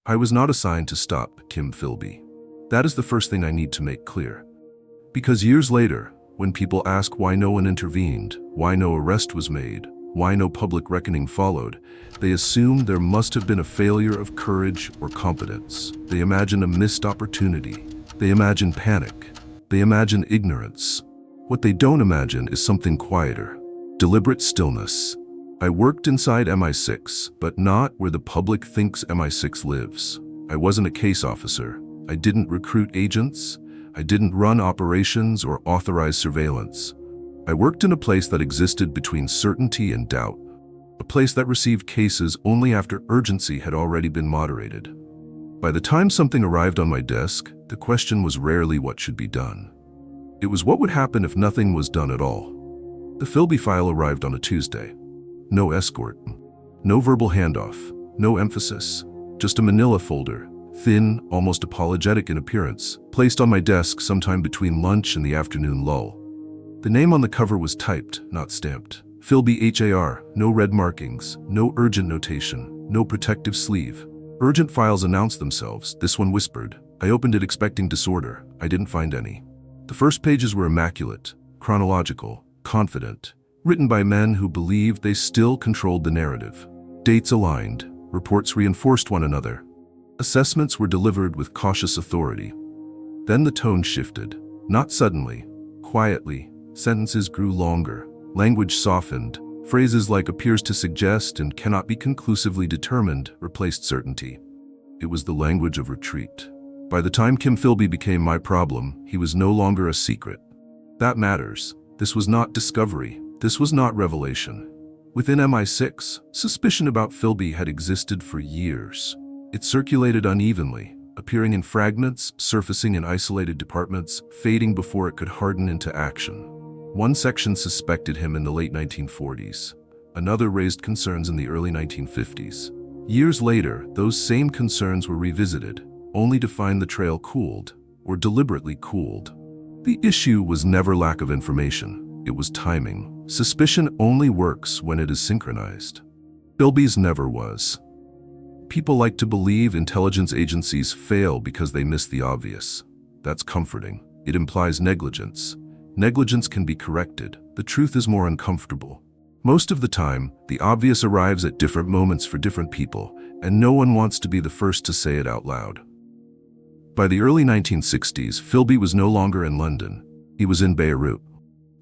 I was not assigned to stop Kim Philby. That is the first thing I need to make clear. Because years later, when people ask why no one intervened, why no arrest was made, why no public reckoning followed, they assume there must have been a failure of courage or competence. They imagine a missed opportunity. They imagine panic. They imagine ignorance. What they don't imagine is something quieter, deliberate stillness. I worked inside MI6, but not where the public thinks MI6 lives. I wasn't a case officer. I didn't recruit agents. I didn't run operations or authorize surveillance. I worked in a place that existed between certainty and doubt, a place that received cases only after urgency had already been moderated. By the time something arrived on my desk, the question was rarely what should be done. It was what would happen if nothing was done at all. The Philby file arrived on a Tuesday. No escort, no verbal handoff, no emphasis, just a manila folder, thin, almost apologetic in appearance, placed on my desk sometime between lunch and the afternoon lull. The name on the cover was typed, not stamped. Philby HAR, no red markings, no urgent notation, no protective sleeve. Urgent files announced themselves, this one whispered. I opened it expecting disorder. I didn't find any. The first pages were immaculate, chronological, confident, written by men who believed they still controlled the narrative. Dates aligned, reports reinforced one another. Assessments were delivered with cautious authority. Then the tone shifted, not suddenly, quietly. Sentences grew longer, language softened, phrases like appears to suggest and cannot be conclusively determined replaced certainty. It was the language of retreat. By the time Kim Philby became my problem, he was no longer a secret. That matters. This was not discovery. This was not revelation. Within MI6, suspicion about Philby had existed for years. It circulated unevenly, appearing in fragments, surfacing in isolated departments, fading before it could harden into action. One section suspected him in the late 1940s. Another raised concerns in the early 1950s. Years later, those same concerns were revisited, only to find the trail cooled, or deliberately cooled. The issue was never lack of information. It was timing. Suspicion only works when it is synchronized. Philby's never was. People like to believe intelligence agencies fail because they miss the obvious. That's comforting. It implies negligence. Negligence can be corrected. The truth is more uncomfortable. Most of the time, the obvious arrives at different moments for different people, and no one wants to be the first to say it out loud. By the early 1960s, Philby was no longer in London. He was in Beirut.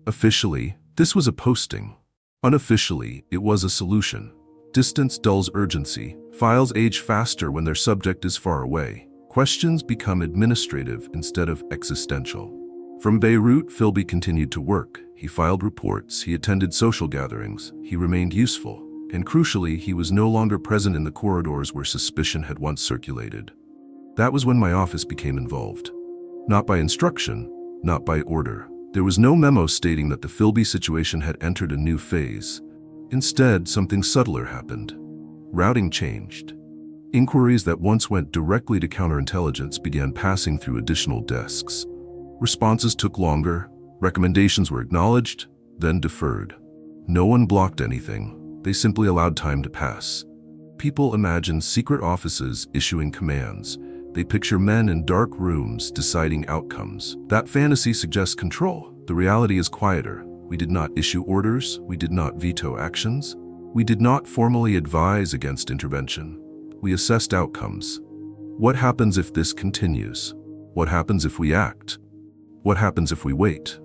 Officially, this was a posting. Unofficially, it was a solution. Distance dulls urgency. Files age faster when their subject is far away. Questions become administrative instead of existential. From Beirut, Philby continued to work. He filed reports, he attended social gatherings, he remained useful, and crucially, he was no longer present in the corridors where suspicion had once circulated. That was when my office became involved. Not by instruction, not by order. There was no memo stating that the Philby situation had entered a new phase. Instead, something subtler happened. Routing changed. Inquiries that once went directly to counterintelligence began passing through additional desks. Responses took longer, recommendations were acknowledged, then deferred. No one blocked anything, they simply allowed time to pass. People imagine secret offices issuing commands. They picture men in dark rooms deciding outcomes. That fantasy suggests control. The reality is quieter. We did not issue orders, we did not veto actions, we did not formally advise against intervention. We assessed outcomes. What happens if this continues? What happens if we act? What happens if we wait?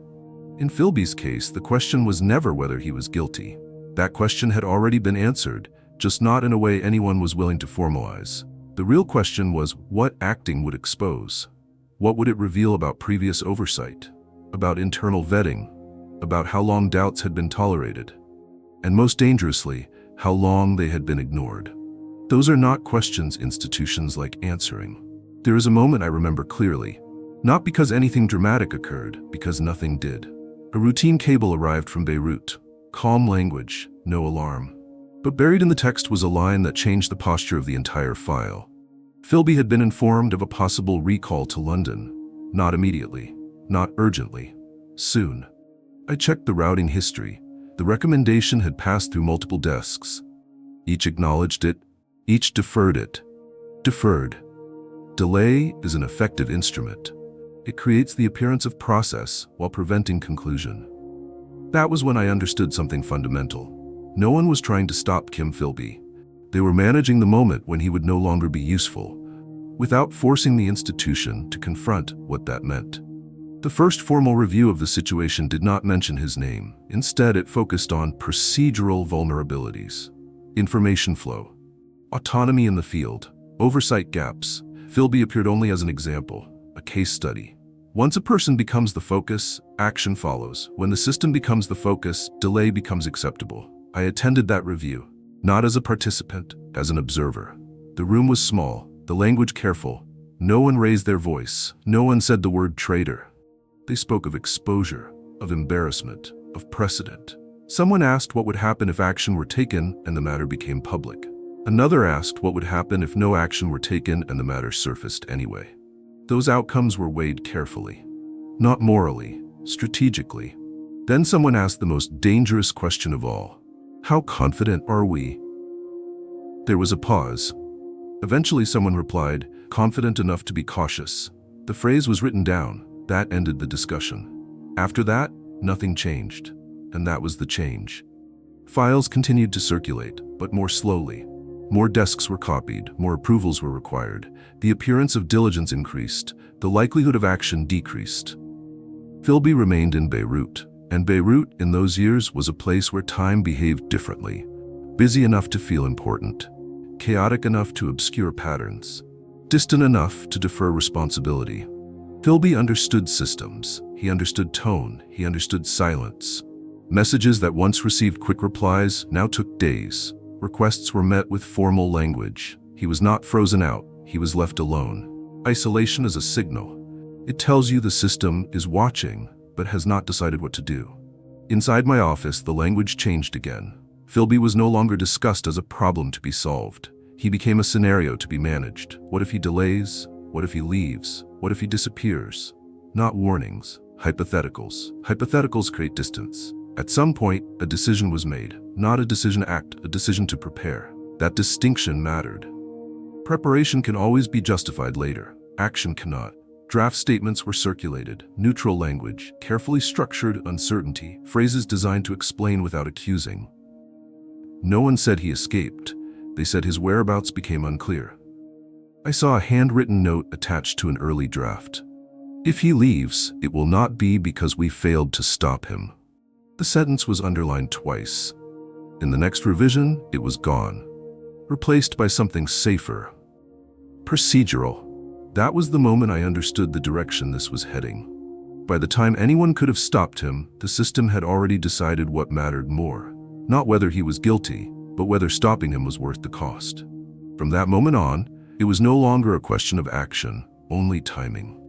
In Philby's case, the question was never whether he was guilty. That question had already been answered, just not in a way anyone was willing to formalize. The real question was what acting would expose. What would it reveal about previous oversight, about internal vetting, about how long doubts had been tolerated, and most dangerously, how long they had been ignored. Those are not questions institutions like answering. There is a moment I remember clearly. Not because anything dramatic occurred, because nothing did. A routine cable arrived from Beirut. Calm language, no alarm. But buried in the text was a line that changed the posture of the entire file. Philby had been informed of a possible recall to London. Not immediately, not urgently, soon. I checked the routing history. The recommendation had passed through multiple desks. Each acknowledged it, each deferred it. Deferred. Delay is an effective instrument. It creates the appearance of process while preventing conclusion. That was when I understood something fundamental. No one was trying to stop Kim Philby. They were managing the moment when he would no longer be useful, without forcing the institution to confront what that meant. The first formal review of the situation did not mention his name. Instead, it focused on procedural vulnerabilities, information flow, autonomy in the field, oversight gaps. Philby appeared only as an example, a case study. Once a person becomes the focus, action follows. When the system becomes the focus, delay becomes acceptable. I attended that review, not as a participant, as an observer. The room was small, the language careful. No one raised their voice. No one said the word traitor. They spoke of exposure, of embarrassment, of precedent. Someone asked what would happen if action were taken and the matter became public. Another asked what would happen if no action were taken and the matter surfaced anyway. Those outcomes were weighed carefully, not morally, strategically. Then someone asked the most dangerous question of all. How confident are we? There was a pause. Eventually someone replied, confident enough to be cautious. The phrase was written down. That ended the discussion. After that, nothing changed. And that was the change. Files continued to circulate, but more slowly. More desks were copied, more approvals were required. The appearance of diligence increased, the likelihood of action decreased. Philby remained in Beirut, and Beirut in those years was a place where time behaved differently. Busy enough to feel important, chaotic enough to obscure patterns, distant enough to defer responsibility. Philby understood systems, he understood tone, he understood silence. Messages that once received quick replies now took days. Requests were met with formal language. He was not frozen out, he was left alone. Isolation is a signal. It tells you the system is watching, but has not decided what to do. Inside my office, the language changed again. Philby was no longer discussed as a problem to be solved. He became a scenario to be managed. What if he delays? What if he leaves? What if he disappears? Not warnings, hypotheticals. Hypotheticals create distance. At some point, a decision was made. Not a decision to act, a decision to prepare. That distinction mattered. Preparation can always be justified later. Action cannot. Draft statements were circulated. Neutral language, carefully structured uncertainty, phrases designed to explain without accusing. No one said he escaped. They said his whereabouts became unclear. I saw a handwritten note attached to an early draft. If he leaves, it will not be because we failed to stop him. The sentence was underlined twice. In the next revision, it was gone, replaced by something safer. Procedural. That was the moment I understood the direction this was heading. By the time anyone could have stopped him, the system had already decided what mattered more. Not whether he was guilty, but whether stopping him was worth the cost. From that moment on, it was no longer a question of action, only timing.